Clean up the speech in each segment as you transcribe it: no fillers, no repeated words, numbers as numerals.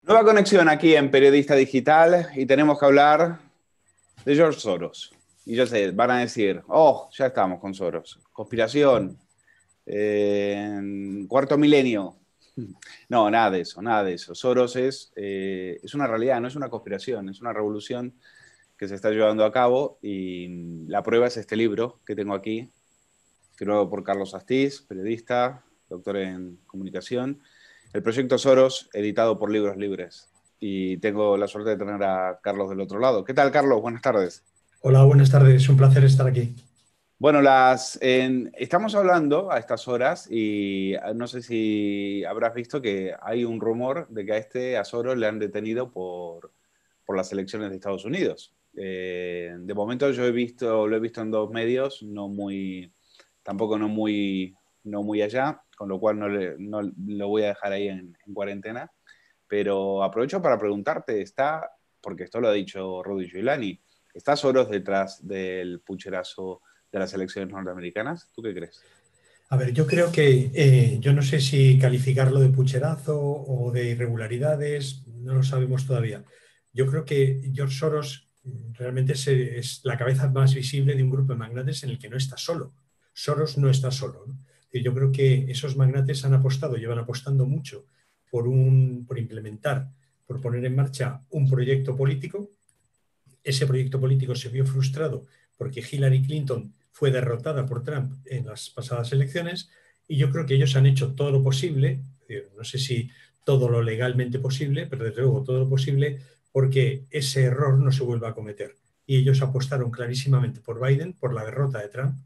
Nueva conexión aquí en Periodista Digital y tenemos que hablar de George Soros. Y yo sé, van a decir, oh, ya estamos con Soros. Conspiración, cuarto milenio. No, nada de eso, nada de eso. Soros es una realidad, no es una conspiración, es una revolución que se está llevando a cabo y la prueba es este libro que tengo aquí, firmado por Carlos Astiz, periodista, doctor en comunicación. El proyecto Soros, editado por Libros Libres. Y tengo la suerte de tener a Carlos del otro lado. ¿Qué tal, Carlos? Buenas tardes. Hola, buenas tardes. Un placer estar aquí. Bueno, estamos hablando a estas horas y no sé si habrás visto que hay un rumor de que a Soros le han detenido por las elecciones de Estados Unidos. De momento lo he visto en dos medios, tampoco no muy allá, con lo cual no lo voy a dejar ahí en cuarentena. Pero aprovecho para preguntarte, porque esto lo ha dicho Rudy Giuliani, ¿está Soros detrás del pucherazo de las elecciones norteamericanas? ¿Tú qué crees? A ver, yo creo que yo no sé si calificarlo de pucherazo o de irregularidades, no lo sabemos todavía. Yo creo que George Soros realmente es la cabeza más visible de un grupo de magnates en el que no está solo. Soros no está solo, ¿no? Y yo creo que esos magnates han apostado, llevan apostando mucho por implementar, por poner en marcha un proyecto político. Ese proyecto político se vio frustrado porque Hillary Clinton fue derrotada por Trump en las pasadas elecciones y yo creo que ellos han hecho todo lo posible, no sé si todo lo legalmente posible, pero desde luego todo lo posible porque ese error no se vuelva a cometer. Y ellos apostaron clarísimamente por Biden, por la derrota de Trump,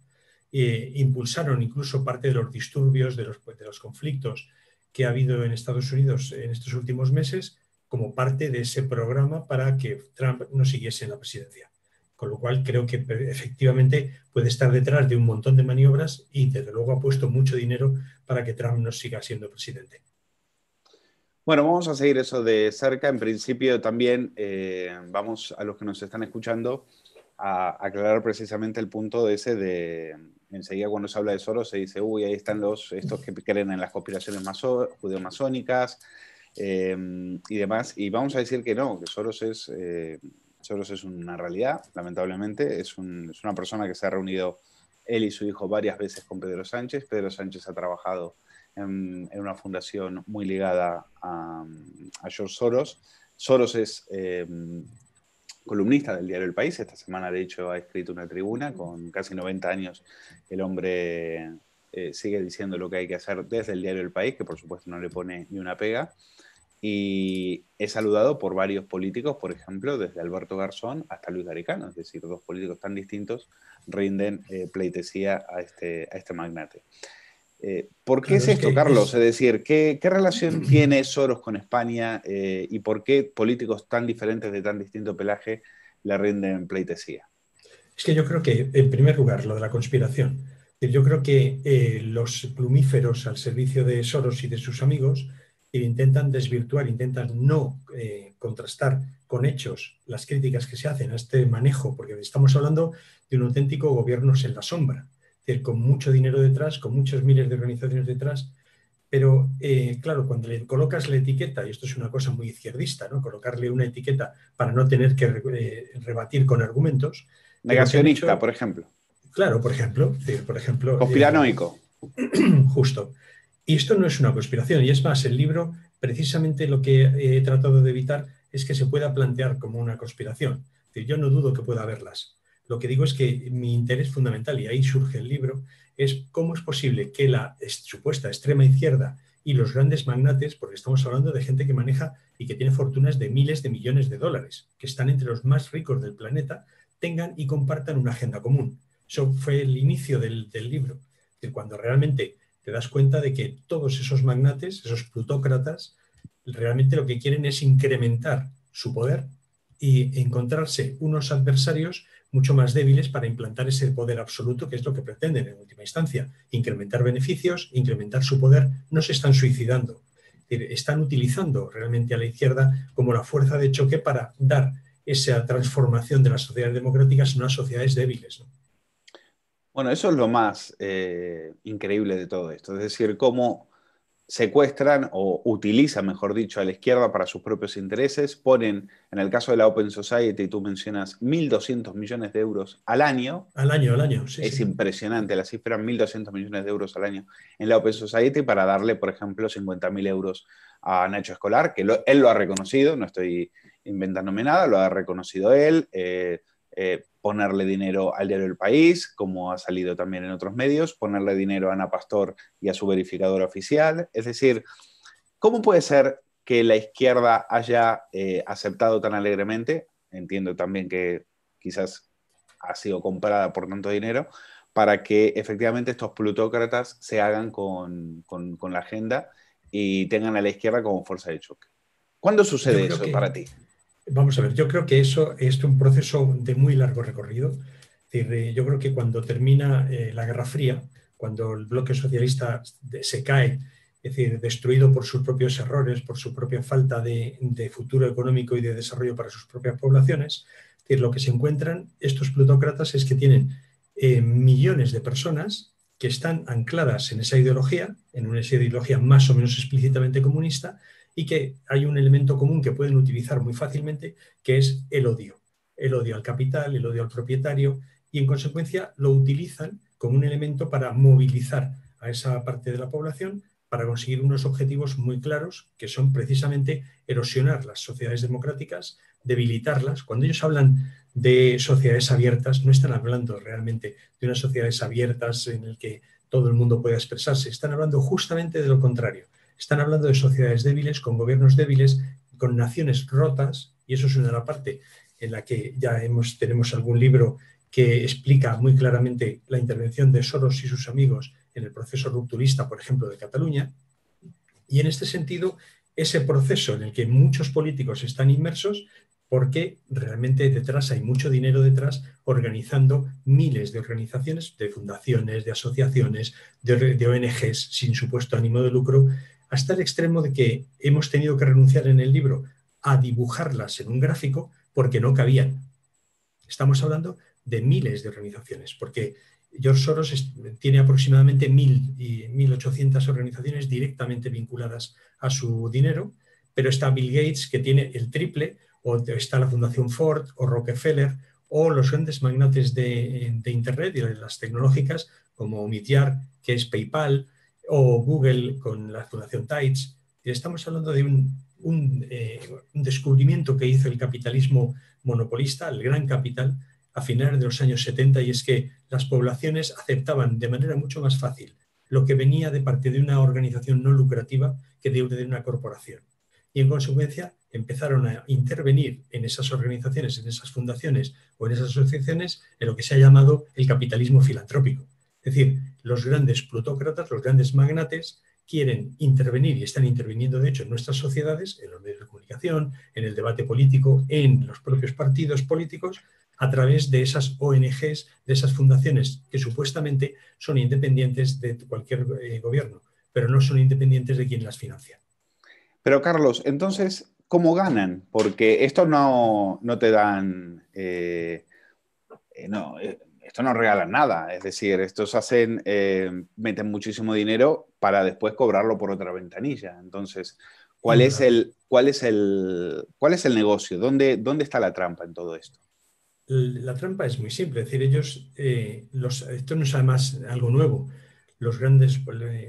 impulsaron incluso parte de los disturbios, de los conflictos que ha habido en Estados Unidos en estos últimos meses como parte de ese programa para que Trump no siguiese en la presidencia. Con lo cual creo que efectivamente puede estar detrás de un montón de maniobras y desde luego ha puesto mucho dinero para que Trump no siga siendo presidente. Bueno, vamos a seguir eso de cerca. En principio también vamos a los que nos están escuchando a aclarar precisamente el punto de enseguida cuando se habla de Soros se dice, uy, ahí están estos que creen en las conspiraciones judeomasónicas y demás. Y vamos a decir que no, que Soros es una realidad, lamentablemente. Es una persona que se ha reunido él y su hijo varias veces con Pedro Sánchez. Pedro Sánchez ha trabajado en una fundación muy ligada a George Soros. Soros es columnista del diario El País. Esta semana, de hecho, ha escrito una tribuna con casi 90 años. El hombre sigue diciendo lo que hay que hacer desde el diario El País, que por supuesto no le pone ni una pega. Y es saludado por varios políticos, por ejemplo, desde Alberto Garzón hasta Luis Garicano, es decir, dos políticos tan distintos rinden pleitesía a este magnate. ¿Por qué Claro, es es esto, que Carlos? Es decir, ¿qué relación tiene Soros con España y por qué políticos tan diferentes de tan distinto pelaje le rinden pleitesía? Es que yo creo que, en primer lugar, lo de la conspiración. Yo creo que los plumíferos al servicio de Soros y de sus amigos intentan desvirtuar, intentan no contrastar con hechos las críticas que se hacen a este manejo, porque estamos hablando de un auténtico gobiernos en la sombra, es decir, con mucho dinero detrás, con muchos miles de organizaciones detrás, pero claro, cuando le colocas la etiqueta, y esto es una cosa muy izquierdista, ¿no? Colocarle una etiqueta para no tener que rebatir con argumentos, que lo que han Negacionista, hecho, por ejemplo. claro, por ejemplo, Conspiranoico. justo. Y esto no es una conspiración, y es más, el libro, precisamente lo que he tratado de evitar es que se pueda plantear como una conspiración. Es decir, yo no dudo que pueda haberlas. Lo que digo es que mi interés fundamental, y ahí surge el libro, es cómo es posible que la supuesta extrema izquierda y los grandes magnates, porque estamos hablando de gente que maneja y que tiene fortunas de miles de millones de dólares, que están entre los más ricos del planeta, tengan y compartan una agenda común. Eso fue el inicio del libro. Es decir, cuando realmente te das cuenta de que todos esos magnates, esos plutócratas, realmente lo que quieren es incrementar su poder y encontrarse unos adversarios mucho más débiles para implantar ese poder absoluto, que es lo que pretenden en última instancia, incrementar beneficios, incrementar su poder. No se están suicidando, están utilizando realmente a la izquierda como la fuerza de choque para dar esa transformación de las sociedades democráticas en unas sociedades débiles, ¿no? Bueno, eso es lo más increíble de todo esto. Es decir, cómo secuestran o utilizan, mejor dicho, a la izquierda para sus propios intereses, ponen, en el caso de la Open Society, tú mencionas 1.200 millones de euros al año. Al año, sí, Es sí. impresionante la cifra, 1.200 millones de euros al año en la Open Society para darle, por ejemplo, 50.000 euros a Nacho Escolar, que él lo ha reconocido, no estoy inventándome nada, lo ha reconocido él, ponerle dinero al diario El País, como ha salido también en otros medios, ponerle dinero a Ana Pastor y a su verificadora oficial. Es decir, ¿cómo puede ser que la izquierda haya aceptado tan alegremente? Entiendo también que quizás ha sido comprada por tanto dinero, para que efectivamente estos plutócratas se hagan con la agenda y tengan a la izquierda como fuerza de choque. ¿Cuándo Yo sucede creo eso que, para ti? vamos a ver, yo creo que eso es un proceso de muy largo recorrido. Es decir, yo creo que cuando termina la Guerra Fría, cuando el bloque socialista se cae, es decir, destruido por sus propios errores, por su propia falta de futuro económico y de desarrollo para sus propias poblaciones, es decir, lo que se encuentran estos plutócratas es que tienen millones de personas que están ancladas en esa ideología, en una ideología más o menos explícitamente comunista, y que hay un elemento común que pueden utilizar muy fácilmente, que es el odio. El odio al capital, el odio al propietario, y en consecuencia lo utilizan como un elemento para movilizar a esa parte de la población para conseguir unos objetivos muy claros, que son precisamente erosionar las sociedades democráticas, debilitarlas. Cuando ellos hablan de sociedades abiertas, no están hablando realmente de unas sociedades abiertas en las que todo el mundo pueda expresarse, están hablando justamente de lo contrario. Están hablando de sociedades débiles, con gobiernos débiles, con naciones rotas, y eso es una parte en la que ya tenemos algún libro que explica muy claramente la intervención de Soros y sus amigos en el proceso rupturista, por ejemplo, de Cataluña. Y en este sentido, ese proceso en el que muchos políticos están inmersos, porque realmente detrás hay mucho dinero detrás, organizando miles de organizaciones, de fundaciones, de asociaciones, de ONGs sin supuesto ánimo de lucro, hasta el extremo de que hemos tenido que renunciar en el libro a dibujarlas en un gráfico porque no cabían. Estamos hablando de miles de organizaciones, porque George Soros tiene aproximadamente 1.800 organizaciones directamente vinculadas a su dinero, pero está Bill Gates, que tiene el triple, o está la Fundación Ford, o Rockefeller, o los grandes magnates de Internet y de las tecnológicas, como Omidyar, que es PayPal, o Google con la Fundación Tides. Y estamos hablando de un descubrimiento que hizo el capitalismo monopolista, el gran capital, a finales de los años 70, y es que las poblaciones aceptaban de manera mucho más fácil lo que venía de parte de una organización no lucrativa que de una corporación. Y en consecuencia empezaron a intervenir en esas organizaciones, en esas fundaciones o en esas asociaciones en lo que se ha llamado el capitalismo filantrópico. Es decir, los grandes plutócratas, los grandes magnates, quieren intervenir y están interviniendo, de hecho, en nuestras sociedades, en los medios de comunicación, en el debate político, en los propios partidos políticos, a través de esas ONGs, de esas fundaciones que supuestamente son independientes de cualquier gobierno, pero no son independientes de quien las financia. Pero Carlos, entonces, ¿cómo ganan? Porque esto no te dan, esto no regalan nada. Es decir, estos meten muchísimo dinero para después cobrarlo por otra ventanilla. Entonces, ¿cuál es el negocio? ¿Dónde está la trampa en todo esto? La trampa es muy simple, es decir, ellos, esto no es además algo nuevo. Los grandes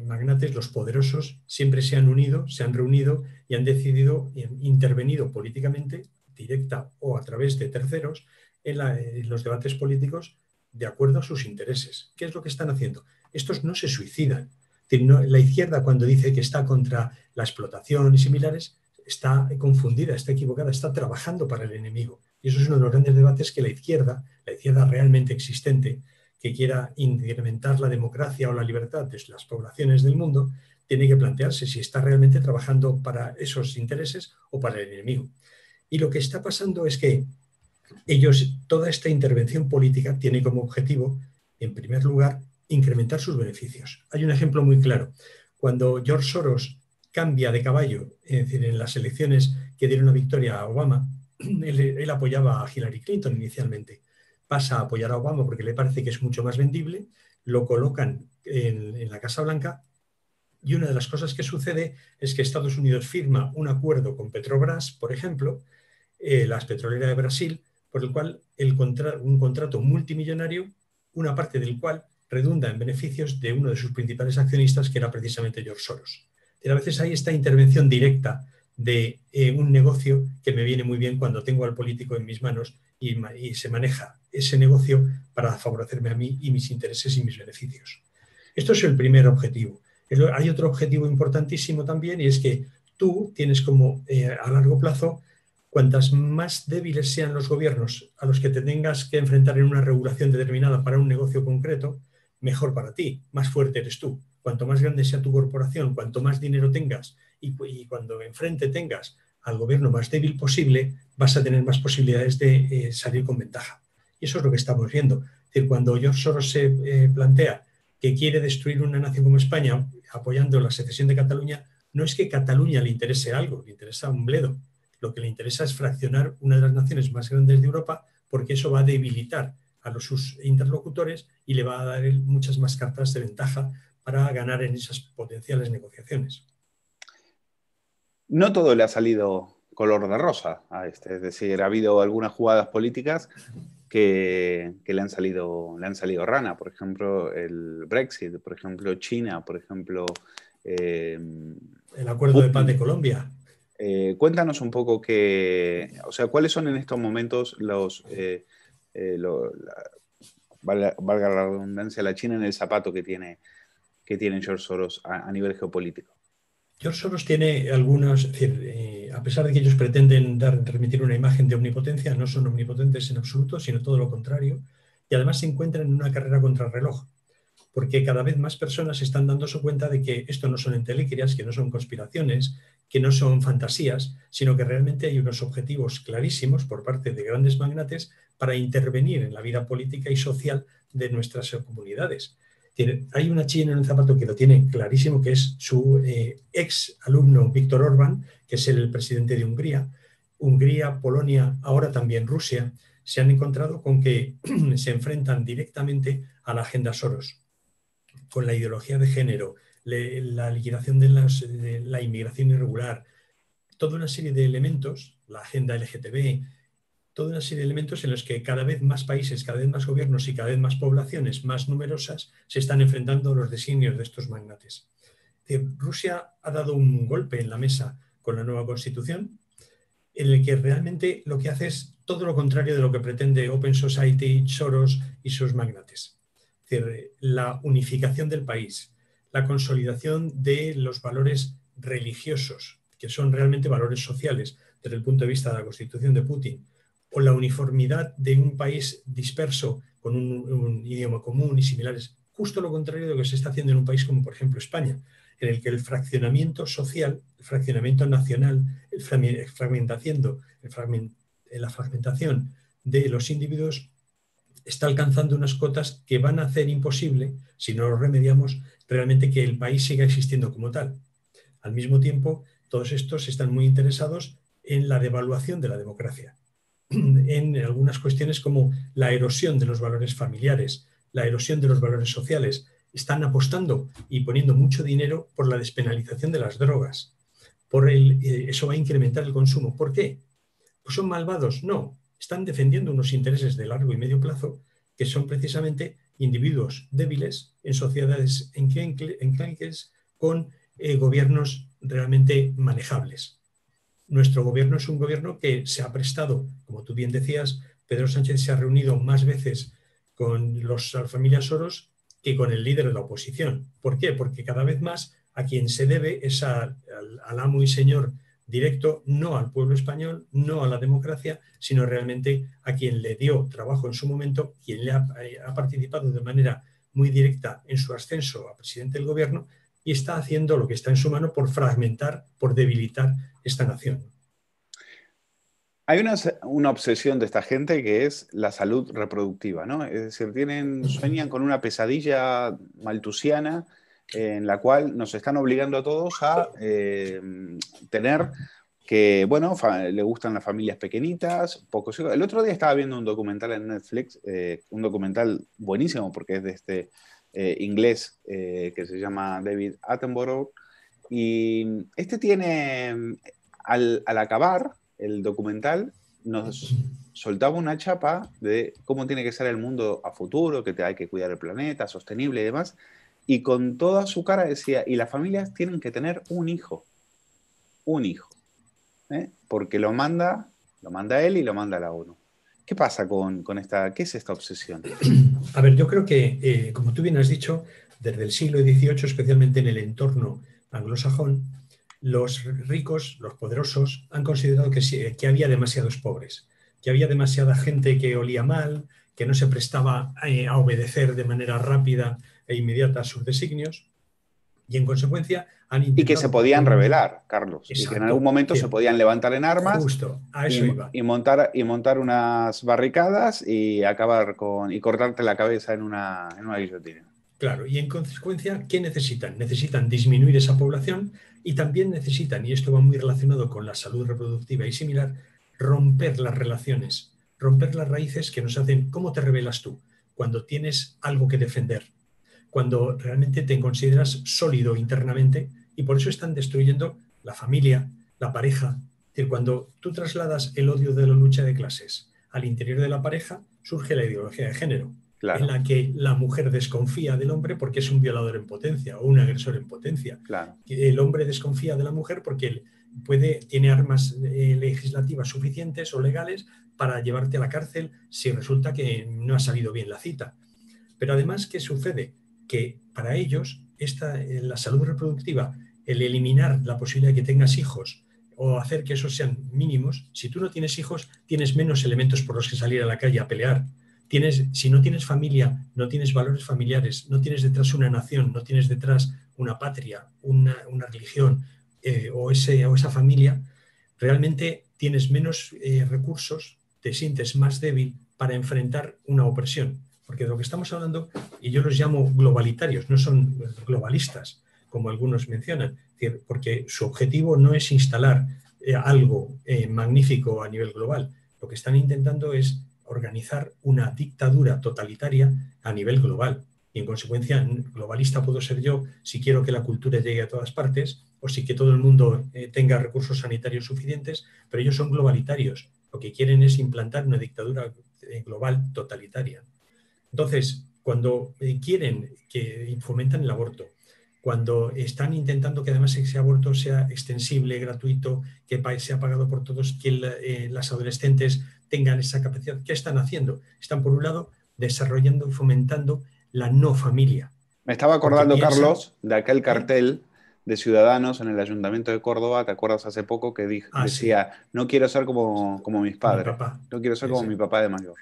magnates, los poderosos, siempre se han unido, se han reunido y han decidido, intervenido políticamente, directa o a través de terceros, en los debates políticos de acuerdo a sus intereses. ¿Qué es lo que están haciendo? Estos no se suicidan. Es decir, la izquierda, cuando dice que está contra la explotación y similares, está confundida, está equivocada, está trabajando para el enemigo. Y eso es uno de los grandes debates que la izquierda realmente existente, que quiera incrementar la democracia o la libertad de las poblaciones del mundo, tiene que plantearse si está realmente trabajando para esos intereses o para el enemigo. Y lo que está pasando es que toda esta intervención política tiene como objetivo, en primer lugar, incrementar sus beneficios. Hay un ejemplo muy claro. Cuando George Soros cambia de caballo, es decir, en las elecciones que dieron la victoria a Obama, él apoyaba a Hillary Clinton inicialmente, pasa a apoyar a Obama porque le parece que es mucho más vendible, lo colocan en la Casa Blanca Y una de las cosas que sucede es que Estados Unidos firma un acuerdo con Petrobras, por ejemplo, las petroleras de Brasil, por el cual un contrato multimillonario, una parte del cual redunda en beneficios de uno de sus principales accionistas, que era precisamente George Soros. Pero a veces hay esta intervención directa de un negocio que me viene muy bien cuando tengo al político en mis manos y se maneja ese negocio para favorecerme a mí y mis intereses y mis beneficios. Esto es el primer objetivo. Hay otro objetivo importantísimo también, y es que tú tienes como a largo plazo, cuantas más débiles sean los gobiernos a los que te tengas que enfrentar en una regulación determinada para un negocio concreto, mejor para ti, más fuerte eres tú. Cuanto más grande sea tu corporación, cuanto más dinero tengas y cuando enfrente tengas al gobierno más débil posible, vas a tener más posibilidades de salir con ventaja. Y eso es lo que estamos viendo. Es decir, cuando George Soros se plantea que quiere destruir una nación como España, apoyando la secesión de Cataluña, no es que Cataluña le interese algo, le interesa un bledo. Lo que le interesa es fraccionar una de las naciones más grandes de Europa, porque eso va a debilitar a sus interlocutores y le va a dar muchas más cartas de ventaja para ganar en esas potenciales negociaciones. No todo le ha salido color de rosa a este, es decir, ha habido algunas jugadas políticas que le han salido rana, por ejemplo, el Brexit, por ejemplo, China, por ejemplo... el acuerdo de paz de Putin. Colombia. Cuéntanos un poco o sea, cuáles son en estos momentos valga la redundancia, la China en el zapato que tiene George Soros a nivel geopolítico. George Soros tiene algunos, es decir, a pesar de que ellos pretenden transmitir una imagen de omnipotencia, no son omnipotentes en absoluto, sino todo lo contrario, y además se encuentran en una carrera contra el reloj, porque cada vez más personas están dándose cuenta de que esto no son entelequias, que no son conspiraciones, que no son fantasías, sino que realmente hay unos objetivos clarísimos por parte de grandes magnates para intervenir en la vida política y social de nuestras comunidades. Hay una china en el zapato que lo tiene clarísimo, que es su ex alumno Víctor Orbán, que es el presidente de Hungría. Hungría, Polonia, ahora también Rusia, se han encontrado con que se enfrentan directamente a la agenda Soros, con la ideología de género, la liquidación de la inmigración irregular, toda una serie de elementos, la agenda LGTB, toda una serie de elementos en los que cada vez más países, cada vez más gobiernos y cada vez más poblaciones más numerosas se están enfrentando a los designios de estos magnates. Rusia ha dado un golpe en la mesa con la nueva constitución, en el que realmente lo que hace es todo lo contrario de lo que pretende Open Society, Soros y sus magnates. Es decir, la unificación del país, la consolidación de los valores religiosos, que son realmente valores sociales desde el punto de vista de la constitución de Putin, o la uniformidad de un país disperso con un idioma común y similares, justo lo contrario de lo que se está haciendo en un país como por ejemplo España, en el que el fraccionamiento social, el fraccionamiento nacional, la fragmentación de los individuos está alcanzando unas cotas que van a hacer imposible, si no lo remediamos, realmente que el país siga existiendo como tal. Al mismo tiempo, todos estos están muy interesados en la devaluación de la democracia, en algunas cuestiones como la erosión de los valores familiares, la erosión de los valores sociales. Están apostando y poniendo mucho dinero por la despenalización de las drogas. Eso va a incrementar el consumo. ¿Por qué? Pues son malvados. No, están defendiendo unos intereses de largo y medio plazo que son precisamente individuos débiles en sociedades enclenques con gobiernos realmente manejables. Nuestro gobierno es un gobierno que se ha prestado, como tú bien decías, Pedro Sánchez se ha reunido más veces con las familias Soros que con el líder de la oposición. ¿Por qué? Porque cada vez más a quien se debe es al amo y señor directo, no al pueblo español, no a la democracia, sino realmente a quien le dio trabajo en su momento, quien le ha participado de manera muy directa en su ascenso a presidente del gobierno y está haciendo lo que está en su mano por fragmentar, por debilitar esta nación. Hay una obsesión de esta gente que es la salud reproductiva, ¿no? Es decir, sueñan con una pesadilla maltusiana en la cual nos están obligando a todos a tener que, bueno, le gustan las familias pequeñitas, pocos hijos. El otro día estaba viendo un documental en Netflix, un documental buenísimo porque es inglés que se llama David Attenborough. Y este tiene, al acabar el documental, nos soltaba una chapa de cómo tiene que ser el mundo a futuro, que hay que cuidar el planeta, sostenible y demás. Y con toda su cara decía, y las familias tienen que tener un hijo. Un hijo. Porque lo manda él y lo manda la ONU. ¿Qué pasa con esta, qué es esta obsesión? A ver, yo creo que, como tú bien has dicho, desde el siglo XVIII, especialmente en el entorno anglosajón, los ricos, los poderosos, han considerado que había demasiados pobres, que había demasiada gente que olía mal, que no se prestaba a obedecer de manera rápida e inmediata a sus designios, y en consecuencia han Y que intentado... se podían rebelar, Carlos. Exacto. Y que en algún momento se podían levantar en armas. Justo, a eso iba. Y montar unas barricadas y acabar y cortarte la cabeza en una guillotina. Claro, y en consecuencia, ¿qué necesitan? Necesitan disminuir esa población y también necesitan, y esto va muy relacionado con la salud reproductiva y similar, romper las relaciones, romper las raíces que nos hacen. ¿Cómo te revelas tú? Cuando tienes algo que defender, cuando realmente te consideras sólido internamente, y por eso están destruyendo la familia, la pareja. Es decir, cuando tú trasladas el odio de la lucha de clases al interior de la pareja, surge la ideología de género. Claro. En la que la mujer desconfía del hombre porque es un violador en potencia o un agresor en potencia. Claro. El hombre desconfía de la mujer porque tiene armas legislativas suficientes o legales para llevarte a la cárcel si resulta que no ha salido bien la cita. Pero además, ¿qué sucede? Que para ellos la salud reproductiva, el eliminar la posibilidad de que tengas hijos o hacer que esos sean mínimos, si tú no tienes hijos, tienes menos elementos por los que salir a la calle a pelear. Si no tienes familia, no tienes valores familiares, no tienes detrás una nación, no tienes detrás una patria, una religión o esa familia, realmente tienes menos recursos, te sientes más débil para enfrentar una opresión. Porque de lo que estamos hablando, y yo los llamo globalitarios, no son globalistas, como algunos mencionan, porque su objetivo no es instalar algo magnífico a nivel global. Lo que están intentando es organizar una dictadura totalitaria a nivel global. Y en consecuencia, globalista puedo ser yo si quiero que la cultura llegue a todas partes o si que todo el mundo tenga recursos sanitarios suficientes, pero ellos son globalitarios. Lo que quieren es implantar una dictadura global totalitaria. Entonces, cuando quieren que fomentan el aborto, cuando están intentando que además ese aborto sea extensible, gratuito, que sea pagado por todos, que las adolescentes tengan esa capacidad, ¿qué están haciendo? Están, por un lado, desarrollando y fomentando la no familia. Me estaba acordando, Carlos, de aquel cartel de Ciudadanos en el Ayuntamiento de Córdoba, ¿te acuerdas hace poco que decía, sí, no quiero ser como mis padres, no quiero ser como mi papá de mayor?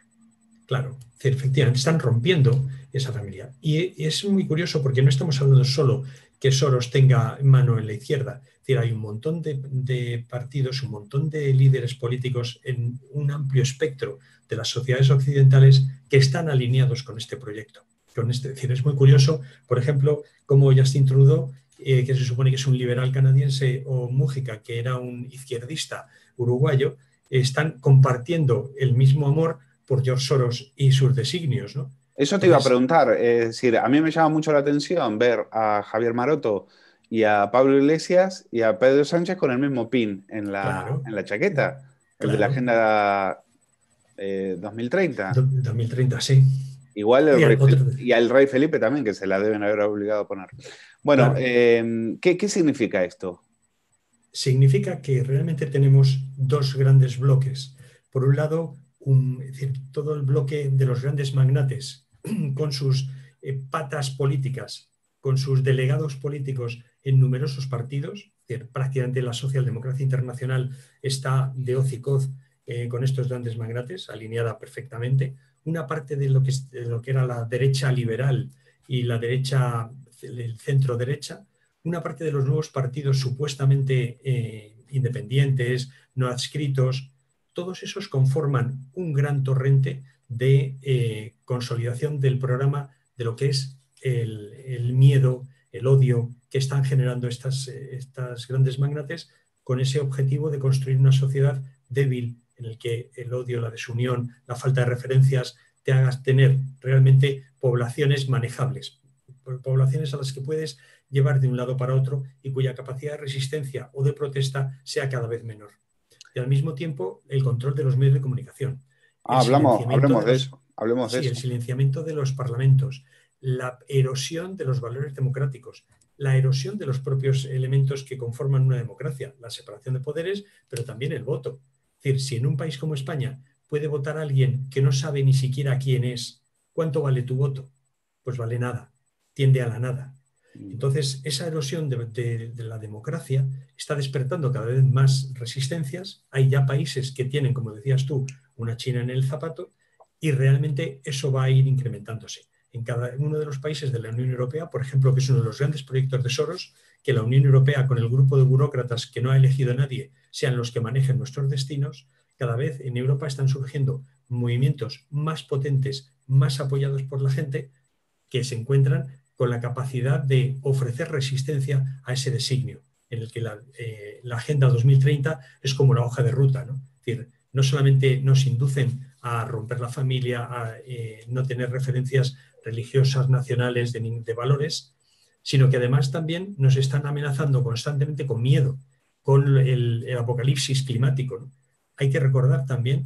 Claro, efectivamente, están rompiendo esa familia. Y es muy curioso porque no estamos hablando solo que Soros tenga mano en la izquierda. Es decir, hay un montón de partidos, un montón de líderes políticos en un amplio espectro de las sociedades occidentales que están alineados con este proyecto. Es decir, es muy curioso, por ejemplo, como Justin Trudeau, que se supone que es un liberal canadiense, o Mújica, que era un izquierdista uruguayo, están compartiendo el mismo amor por George Soros y sus designios, ¿no? Eso te iba a preguntar, es decir, a mí me llama mucho la atención ver a Javier Maroto y a Pablo Iglesias y a Pedro Sánchez con el mismo pin en la chaqueta, el de la Agenda 2030. 2030, sí. Igual y al rey Felipe también, que se la deben haber obligado a poner. Bueno, claro. ¿Qué significa esto? Significa que realmente tenemos dos grandes bloques. Por un lado, es decir, todo el bloque de los grandes magnates con sus patas políticas, con sus delegados políticos en numerosos partidos. Es decir, prácticamente la socialdemocracia internacional está de hoz y coz con estos grandes magnates, alineada perfectamente. Una parte de lo que era la derecha liberal y la derecha, el centro derecha, una parte de los nuevos partidos supuestamente independientes, no adscritos, todos esos conforman un gran torrente de consolidación del programa de lo que es el miedo, el odio que están generando estas grandes magnates con ese objetivo de construir una sociedad débil en el que el odio, la desunión, la falta de referencias te hagas tener realmente poblaciones manejables. poblaciones a las que puedes llevar de un lado para otro y cuya capacidad de resistencia o de protesta sea cada vez menor. Y al mismo tiempo, el control de los medios de comunicación, el silenciamiento Hablemos de eso, hablemos de sí, el eso. silenciamiento de los parlamentos, la erosión de los valores democráticos, la erosión de los propios elementos que conforman una democracia, la separación de poderes, pero también el voto. Es decir, si en un país como España puede votar a alguien que no sabe ni siquiera quién es, ¿cuánto vale tu voto? Pues vale nada, tiende a la nada. Entonces, esa erosión de la democracia está despertando cada vez más resistencias. Hay ya países que tienen, como decías tú, una China en el zapato, y realmente eso va a ir incrementándose. En cada uno de los países de la Unión Europea, por ejemplo, que es uno de los grandes proyectos de Soros, que la Unión Europea, con el grupo de burócratas que no ha elegido a nadie, sean los que manejen nuestros destinos, cada vez en Europa están surgiendo movimientos más potentes, más apoyados por la gente, que se encuentran con la capacidad de ofrecer resistencia a ese designio, en el que la Agenda 2030 es como la hoja de ruta, ¿no? Es decir, no solamente nos inducen a romper la familia, a no tener referencias religiosas, nacionales, de valores, sino que además también nos están amenazando constantemente con miedo, con el apocalipsis climático, ¿no? Hay que recordar también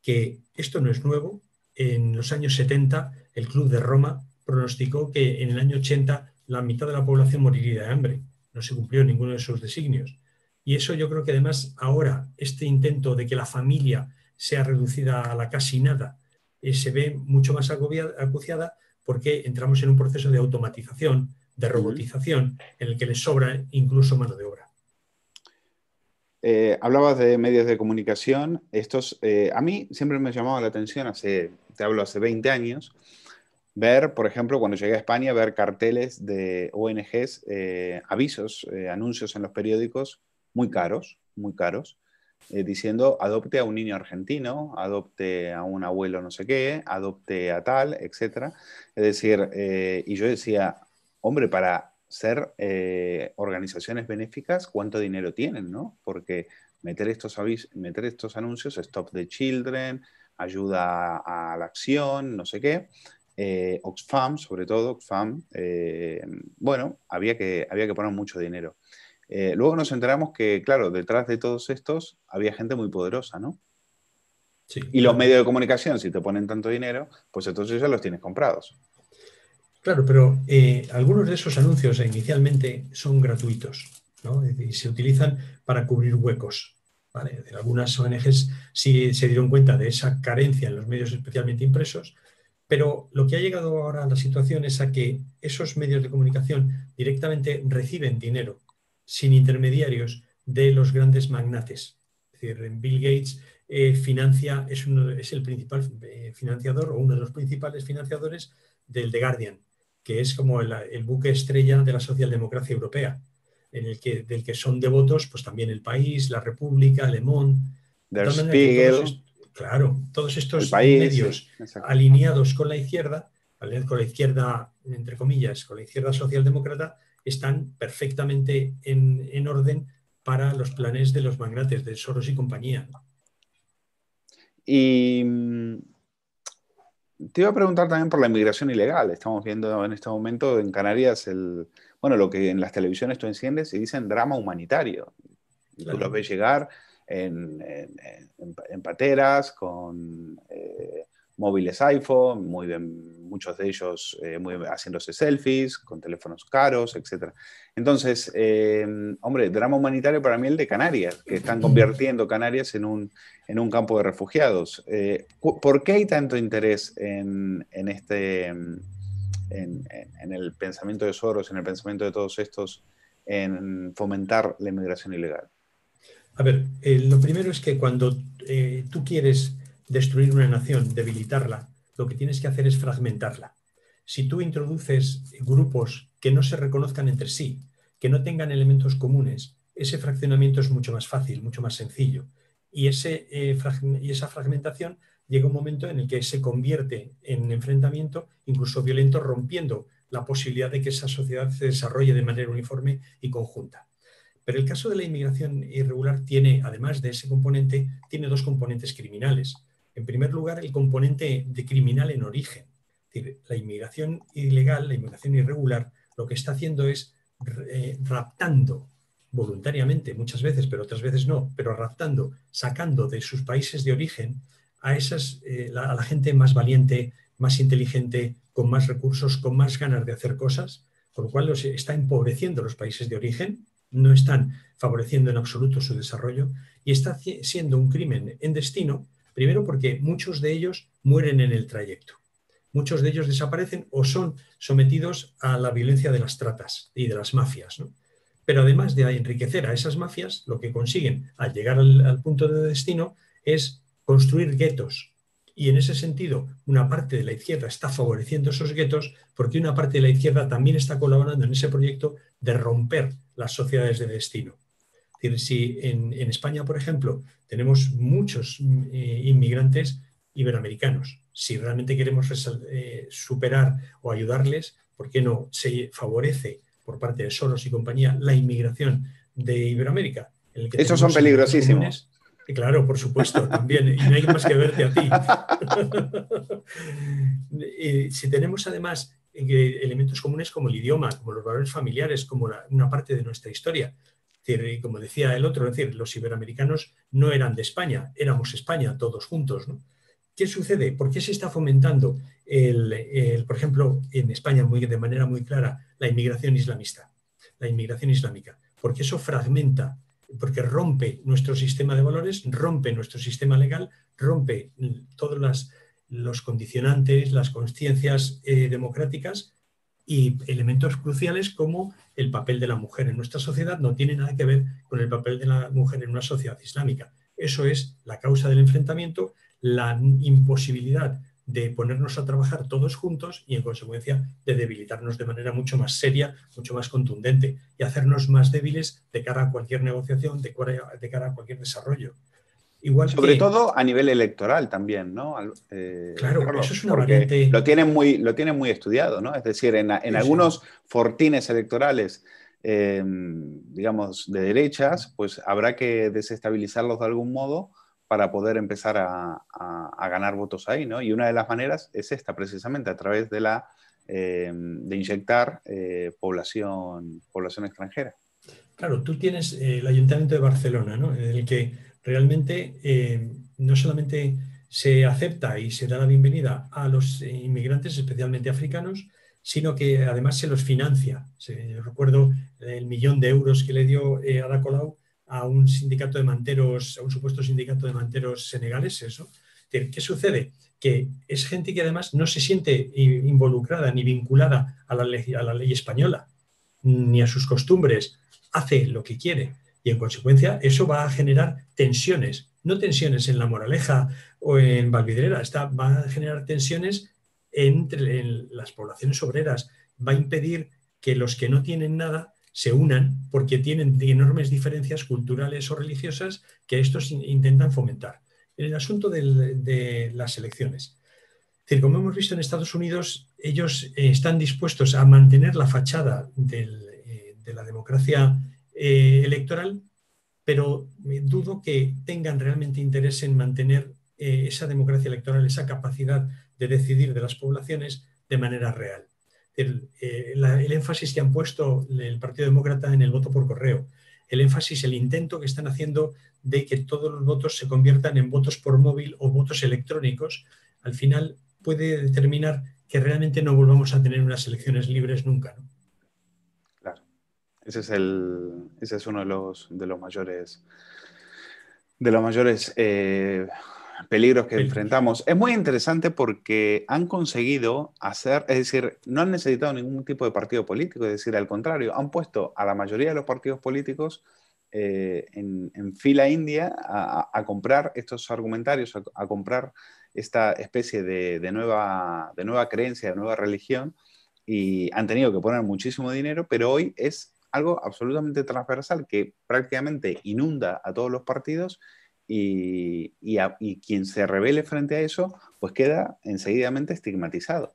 que esto no es nuevo. En los años 70, el Club de Roma pronosticó que en el año 80 la mitad de la población moriría de hambre. No se cumplió ninguno de sus designios. Y eso yo creo que además ahora este intento de que la familia sea reducida a la casi nada se ve mucho más acuciada porque entramos en un proceso de automatización, de robotización, en el que les sobra incluso mano de obra. Hablabas de medios de comunicación. A mí siempre me llamaba la atención, te hablo hace 20 años, ver, por ejemplo, cuando llegué a España, ver carteles de ONGs, avisos, anuncios en los periódicos muy caros, diciendo adopte a un niño argentino, adopte a un abuelo no sé qué, adopte a tal, etc. Es decir, y yo decía, hombre, para ser organizaciones benéficas, ¿cuánto dinero tienen, no? Porque meter estos anuncios, Stop the Children, ayuda a la acción, no sé qué, Oxfam, sobre todo, Oxfam, bueno, había que poner mucho dinero. Luego nos enteramos que, claro, detrás de todos estos había gente muy poderosa, ¿no? Sí, y claro. los medios de comunicación, si te ponen tanto dinero, pues entonces ya los tienes comprados. Claro, pero algunos de esos anuncios inicialmente son gratuitos, ¿no? Y se utilizan para cubrir huecos, ¿vale? Algunas ONGs sí se dieron cuenta de esa carencia en los medios especialmente impresos, pero lo que ha llegado ahora a la situación es a que esos medios de comunicación directamente reciben dinero sin intermediarios de los grandes magnates. Es decir, Bill Gates es el principal financiador o uno de los principales financiadores del The Guardian, que es como el buque estrella de la socialdemocracia europea, del que son devotos pues también El País, La República, Le Monde, de Der tal manera que Spiegel, todos El estos País, sí, medios exacto. alineados con la izquierda, entre comillas, con la izquierda socialdemócrata, están perfectamente en orden para los planes de los magnates de Soros y compañía. Y te iba a preguntar también por la inmigración ilegal. Estamos viendo en este momento en Canarias lo que en las televisiones tú enciendes y dicen drama humanitario. Y tú Claro. los ves llegar en pateras, con móviles iPhone, muy bien, muchos de ellos haciéndose selfies, con teléfonos caros, etc. Entonces, hombre, drama humanitario para mí el de Canarias, que están convirtiendo Canarias en un campo de refugiados. ¿Por qué hay tanto interés en el pensamiento de Soros, en el pensamiento de todos estos, en fomentar la inmigración ilegal? A ver, lo primero es que cuando tú quieres destruir una nación, debilitarla, lo que tienes que hacer es fragmentarla. Si tú introduces grupos que no se reconozcan entre sí, que no tengan elementos comunes, ese fraccionamiento es mucho más fácil, mucho más sencillo. Y esa fragmentación llega un momento en el que se convierte en enfrentamiento, incluso violento, rompiendo la posibilidad de que esa sociedad se desarrolle de manera uniforme y conjunta. Pero el caso de la inmigración irregular tiene, además de ese componente, tiene dos componentes criminales. En primer lugar, el componente de criminal en origen. Es decir, la inmigración ilegal, la inmigración irregular, lo que está haciendo es raptando voluntariamente, muchas veces, pero otras veces no, pero raptando, sacando de sus países de origen a la gente más valiente, más inteligente, con más recursos, con más ganas de hacer cosas, con lo cual está empobreciendo los países de origen, no están favoreciendo en absoluto su desarrollo y está siendo un crimen en destino, primero porque muchos de ellos mueren en el trayecto. Muchos de ellos desaparecen o son sometidos a la violencia de las tratas y de las mafias, ¿no? Pero además de enriquecer a esas mafias, lo que consiguen al llegar al punto de destino es construir guetos. Y en ese sentido, una parte de la izquierda está favoreciendo esos guetos porque una parte de la izquierda también está colaborando en ese proyecto de romper las sociedades de destino. Es decir, si en España, por ejemplo, tenemos muchos inmigrantes iberoamericanos, si realmente queremos superar o ayudarles, ¿por qué no se favorece por parte de Soros y compañía la inmigración de Iberoamérica? En el que Esos son tenemos elementos peligrosísimos. comunes. Y claro, por supuesto, también, y no hay más que verte a ti. Y si tenemos además elementos comunes como el idioma, como los valores familiares, como una parte de nuestra historia. Es decir, como decía el otro, es decir, los iberoamericanos no eran de España, éramos España todos juntos, ¿no? ¿Qué sucede? ¿Por qué se está fomentando, por ejemplo, en España de manera muy clara, la inmigración islamista, la inmigración islámica? Porque eso fragmenta, porque rompe nuestro sistema de valores, rompe nuestro sistema legal, rompe todos los condicionantes, las conciencias democráticas y elementos cruciales como el papel de la mujer en nuestra sociedad no tiene nada que ver con el papel de la mujer en una sociedad islámica. Eso es la causa del enfrentamiento, la imposibilidad de ponernos a trabajar todos juntos y, en consecuencia, de debilitarnos de manera mucho más seria, mucho más contundente y hacernos más débiles de cara a cualquier negociación, de cara a cualquier desarrollo. Igual Sobre que, todo a nivel electoral también, ¿no? claro, Carlos, eso es una porque variante. lo tienen muy estudiado, ¿no? Es decir, en algunos fortines electorales, digamos, de derechas, pues habrá que desestabilizarlos de algún modo para poder empezar a ganar votos ahí, ¿no? Y una de las maneras es esta, precisamente, a través de inyectar población extranjera. Claro, tú tienes el Ayuntamiento de Barcelona, ¿no? En el que realmente no solamente se acepta y se da la bienvenida a los inmigrantes, especialmente africanos, sino que además se los financia. Yo recuerdo el 1.000.000 de euros que le dio Ada Colau a un sindicato de manteros, a un supuesto sindicato de manteros senegaleses, ¿no? ¿Qué sucede? Que es gente que además no se siente involucrada ni vinculada a la ley española, ni a sus costumbres, hace lo que quiere y en consecuencia eso va a generar tensiones, no tensiones en La Moraleja o en Valvidrera, va a generar tensiones entre las poblaciones obreras, va a impedir que los que no tienen nada se unan porque tienen enormes diferencias culturales o religiosas que estos intentan fomentar. En el asunto de las elecciones, es decir, como hemos visto en Estados Unidos, ellos están dispuestos a mantener la fachada de la democracia electoral, pero dudo que tengan realmente interés en mantener esa democracia electoral, esa capacidad de decidir de las poblaciones de manera real. El énfasis que han puesto el Partido Demócrata en el voto por correo, el énfasis, el intento que están haciendo de que todos los votos se conviertan en votos por móvil o votos electrónicos, al final puede determinar que realmente no volvamos a tener unas elecciones libres nunca, ¿no? Claro. Ese es uno de los mayores peligros que enfrentamos. Es muy interesante porque han conseguido hacer, es decir, no han necesitado ningún tipo de partido político, es decir, al contrario, han puesto a la mayoría de los partidos políticos en fila india a comprar estos argumentarios, a comprar esta especie de nueva creencia, de nueva religión, y han tenido que poner muchísimo dinero, pero hoy es algo absolutamente transversal que prácticamente inunda a todos los partidos y quien se rebele frente a eso, pues queda enseguidamente estigmatizado.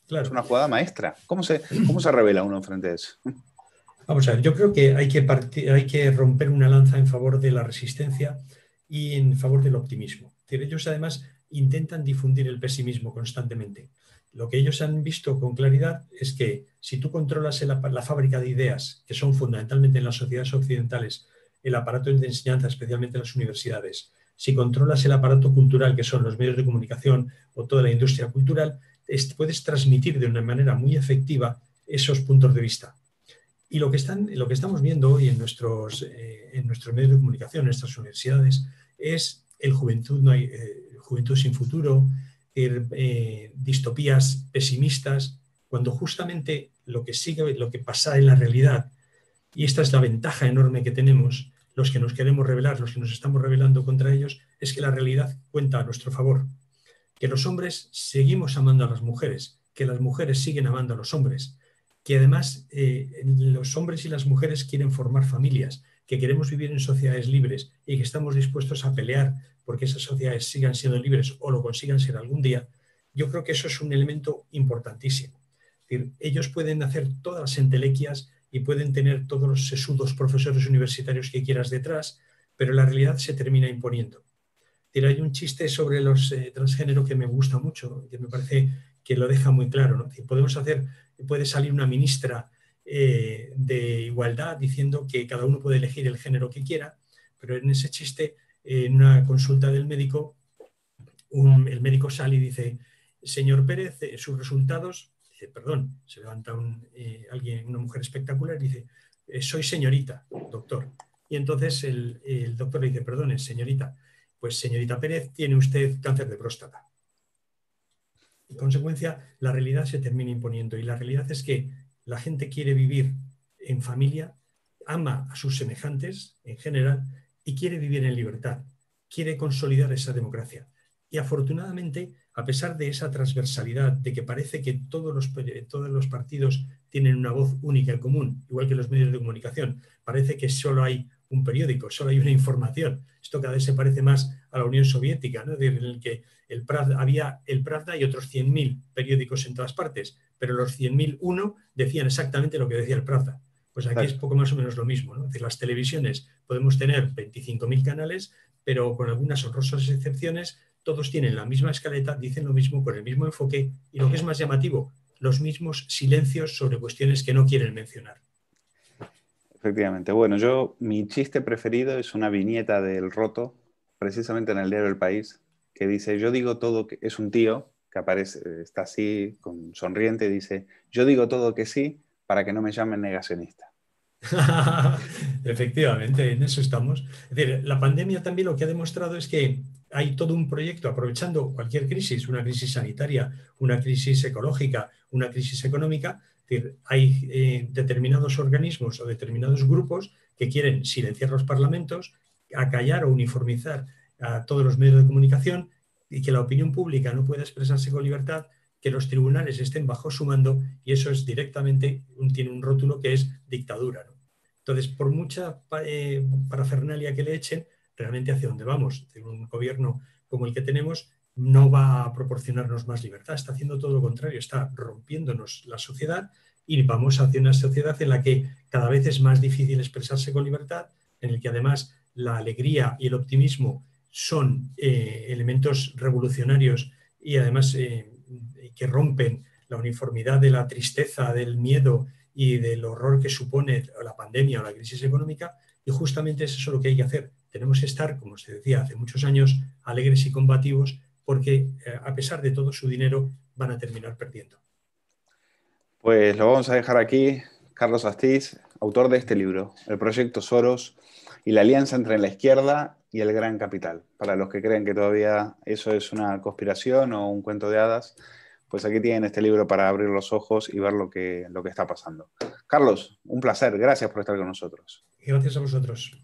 Claro. Es una jugada maestra. ¿Cómo se revela uno frente a eso? Vamos a ver, yo creo que hay que romper una lanza en favor de la resistencia y en favor del optimismo. Es decir, ellos además intentan difundir el pesimismo constantemente. lo que ellos han visto con claridad es que si tú controlas la fábrica de ideas, que son fundamentalmente en las sociedades occidentales el aparato de enseñanza, especialmente en las universidades, si controlas el aparato cultural, que son los medios de comunicación o toda la industria cultural, puedes transmitir de una manera muy efectiva esos puntos de vista. Y lo que estamos viendo hoy en nuestros medios de comunicación, en nuestras universidades, es juventud sin futuro, distopías pesimistas, cuando justamente lo que pasa en la realidad, y esta es la ventaja enorme que tenemos, los que nos queremos rebelar, los que nos estamos rebelando contra ellos, es que la realidad cuenta a nuestro favor. Que los hombres seguimos amando a las mujeres, que las mujeres siguen amando a los hombres, que además los hombres y las mujeres quieren formar familias, que queremos vivir en sociedades libres y que estamos dispuestos a pelear porque esas sociedades sigan siendo libres o lo consigan ser algún día. Yo creo que eso es un elemento importantísimo. Es decir, ellos pueden hacer todas las entelequias y pueden tener todos los sesudos profesores universitarios que quieras detrás, pero la realidad se termina imponiendo. Hay un chiste sobre los transgénero que me gusta mucho, que me parece que lo deja muy claro, ¿no? Puede salir una ministra de igualdad diciendo que cada uno puede elegir el género que quiera, pero en ese chiste, en una consulta del médico, el médico sale y dice: señor Pérez, sus resultados, dice, perdón, se levanta una mujer espectacular y dice: soy señorita, doctor. Y entonces el doctor le dice: perdone, señorita, pues señorita Pérez, tiene usted cáncer de próstata. En consecuencia, la realidad se termina imponiendo, y la realidad es que la gente quiere vivir en familia, ama a sus semejantes en general y quiere vivir en libertad, quiere consolidar esa democracia. Y afortunadamente, a pesar de esa transversalidad, de que parece que todos los partidos tienen una voz única y común, igual que los medios de comunicación, parece que solo hay un periódico, solo hay una información. Esto cada vez se parece más a la Unión Soviética, ¿no? En el que había el Pravda y otros 100.000 periódicos en todas partes, pero los 100.001 decían exactamente lo que decía el Pravda. Pues aquí es poco más o menos lo mismo, ¿no? Es decir, las televisiones podemos tener 25.000 canales, pero con algunas honrosas excepciones, todos tienen la misma escaleta, dicen lo mismo, con el mismo enfoque, y lo que es más llamativo, los mismos silencios sobre cuestiones que no quieren mencionar. Efectivamente. Bueno, mi chiste preferido es una viñeta del Roto, precisamente en el diario El País, que dice: yo digo todo que... Es un tío que aparece, está así, sonriente, y dice: yo digo todo que sí para que no me llamen negacionista. Efectivamente, en eso estamos. Es decir, la pandemia también lo que ha demostrado es que hay todo un proyecto, aprovechando cualquier crisis, una crisis sanitaria, una crisis ecológica, una crisis económica. Es decir, hay determinados organismos o determinados grupos que quieren silenciar los parlamentos, acallar o uniformizar a todos los medios de comunicación, y que la opinión pública no pueda expresarse con libertad, que los tribunales estén bajo su mando, y eso es directamente, tiene un rótulo que es dictadura, ¿no? Entonces, por mucha parafernalia que le echen, realmente hacia dónde vamos. Un gobierno como el que tenemos no va a proporcionarnos más libertad, está haciendo todo lo contrario, está rompiéndonos la sociedad, y vamos hacia una sociedad en la que cada vez es más difícil expresarse con libertad, en el que además la alegría y el optimismo son elementos revolucionarios y además que rompen la uniformidad de la tristeza, del miedo y del horror que supone la pandemia o la crisis económica, y justamente es eso lo que hay que hacer. Tenemos que estar, como se decía hace muchos años, alegres y combativos, porque a pesar de todo su dinero van a terminar perdiendo. Pues lo vamos a dejar aquí. Carlos Astiz, autor de este libro, El Proyecto Soros y la alianza entre la izquierda y el gran capital. Para los que creen que todavía eso es una conspiración o un cuento de hadas, pues aquí tienen este libro para abrir los ojos y ver lo que está pasando. Carlos, un placer. Gracias por estar con nosotros. Gracias a vosotros.